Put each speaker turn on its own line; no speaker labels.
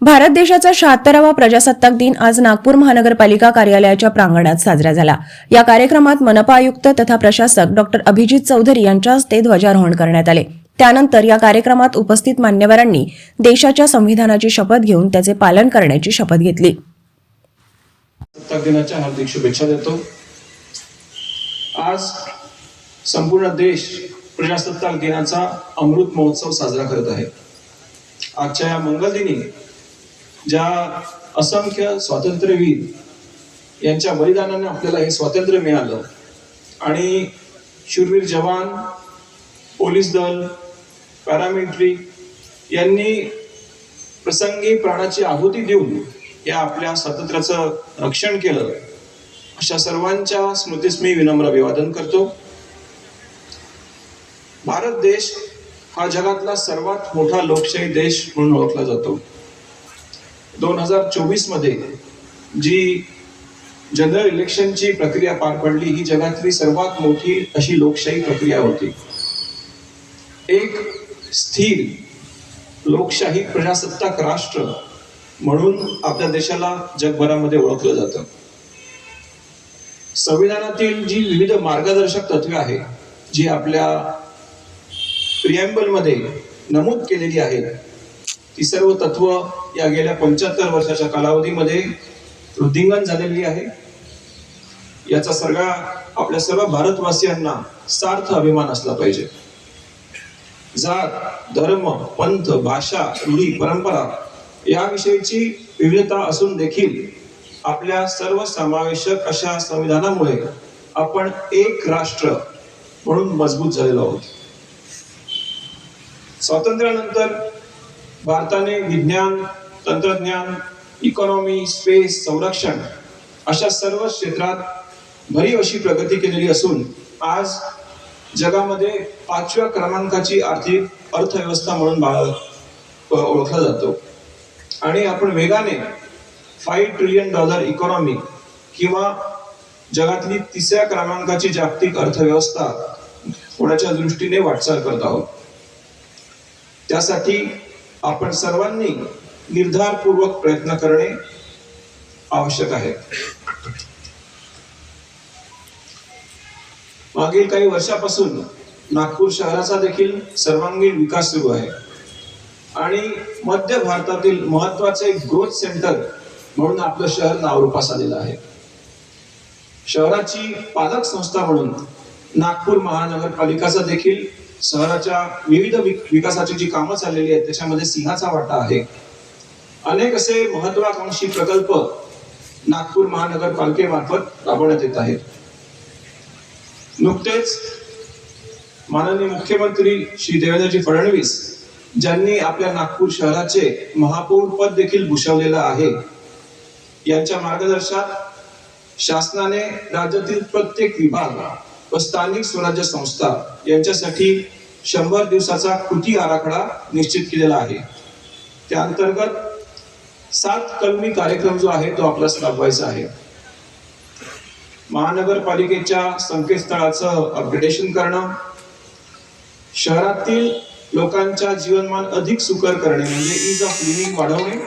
भारत देशाचा 76वा प्रजासत्ताक दिन आज नागपूर महानगरपालिका कार्यालयाच्या प्रांगणात साजरा झाला। या कार्यक्रमात मनपा आयुक्त तथा प्रशासक डॉक्टर अभिजित चौधरी यांच्या हस्ते ध्वजारोहण करण्यात आले। त्यानंतर या कार्यक्रमात उपस्थित मान्यवरांनी देशाच्या संविधानाची शपथ घेऊन त्याचे पालन करण्याची शपथ घेतली।
प्रजासत्ताक दिनाच्या हार्दिक शुभेच्छा देतो। आज संपूर्ण देश प्रजासत्ताक दिनाचा अमृत महोत्सव साजरा करत आहे। आजच्या या मंगलदिनी ज्या असंख्य स्वातंत्र्यवीर यांच्या बलिदानाने आपल्याला हे स्वातंत्र्य मिळालं आणि शूरवीर जवान, पोलीस दल, पॅरामिलिटरी यांनी प्रसंगी प्राणाची आहुती देऊन या आपल्या स्वातंत्र्याचं रक्षण केलं, अशा सर्वांच्या स्मृतीस मी विनम्र अभिवादन करतो। भारत देश हा जगातला सर्वात मोठा लोकशाही देश म्हणून ओळखला जातो। 2024 मध्ये जी जनरल इलेक्शनची प्रक्रिया पार पडली, ही जगातली सर्वात मोठी अशी लोकशाही प्रक्रिया होती। एक स्थिर लोकशाही प्रजासत्ताक राष्ट्र म्हणून आपल्या देशाला जगभरामध्ये ओळखलं जातं। संविधानातील जी विविध मार्गदर्शक तत्वे आहेत, जी आपल्या प्रिएम्बल मध्ये नमूद केलेली आहेत, ती सर्व तत्व या गेल्या 75 वर्षाच्या कालावधीमध्ये वृद्धिंगत झालेली आहे। याचा आपल्या सर्व भारतवासियांना सार्थ अभिमान असला पाहिजे। जात, धर्म, पंथ, भाषा, रूढी, परंपरा याविषयीची विविधता असून देखील आपल्या सर्व समावेशक अशा संविधानामुळे आपण एक राष्ट्र म्हणून मजबूत झालेलो आहोत। स्वातंत्र्यानंतर भारताने विज्ञान, तंत्रज्ञान, इकॉनॉमी, स्पेस, संरक्षण अशा सर्व क्षेत्रात भरीव अशी प्रगती केलेली असून आज जगामध्ये 5व्या क्रमांकाची आर्थिक अर्थव्यवस्था म्हणून ओळखला जातो आणि आपण वेगाने $5 ट्रिलियन इकॉनॉमी किंवा जगातली 3ऱ्या क्रमांकाची जागतिक अर्थव्यवस्था होण्याच्या दृष्टीने वाटचाल करत आहोत। त्यासाठी आपण सर्वांनी निर्धारपूर्वक प्रयत्न करणे आवश्यक आहे। मागील काही वर्षापासून नागपूर शहराचा देखील सर्वांगीण विकास सुरू आहे आणि मध्य भारतातील महत्त्वाचे ग्रोथ सेंटर म्हणून आपलं शहर नावरूपास आलेलं आहे। शहराची पालक संस्था म्हणून नागपूर महानगरपालिकाचा देखील शहराच्या विविध विकासाची जी कामं चाललेली आहेत त्याच्यामध्ये सिंहाचा वाटा आहे। अनेक असे महत्त्वाकांक्षी प्रकल्प नागपूर महानगरपालिकेमार्फत राबवण्यात येत आहेत। नुकतेच माननीय मुख्यमंत्री श्री देवेंद्रजी फडणवीस ज्यांनी आपल्या नागपूर शहराचे महापौर पद देखील भूषवलेलं आहे, यांच्या मार्गदर्शनात शासनाने राज्यातील प्रत्येक विभाग व स्थानिक स्वराज्य संस्था यांच्यासाठी 100 दिवसाचा कृती आराखडा निश्चित केलेला आहे। त्या अंतर्गत 7 कलमी कार्यक्रम जो आहे तो आपल्याला राबवायचा आहे। महानगरपालिकेच्या संकेतस्थळाचं अपग्रेडेशन करणं, शहरातील लोकांच्या जीवनमान अधिक सुकर करणे म्हणजे ईज ऑफ लिव्हिंग वाढवणे,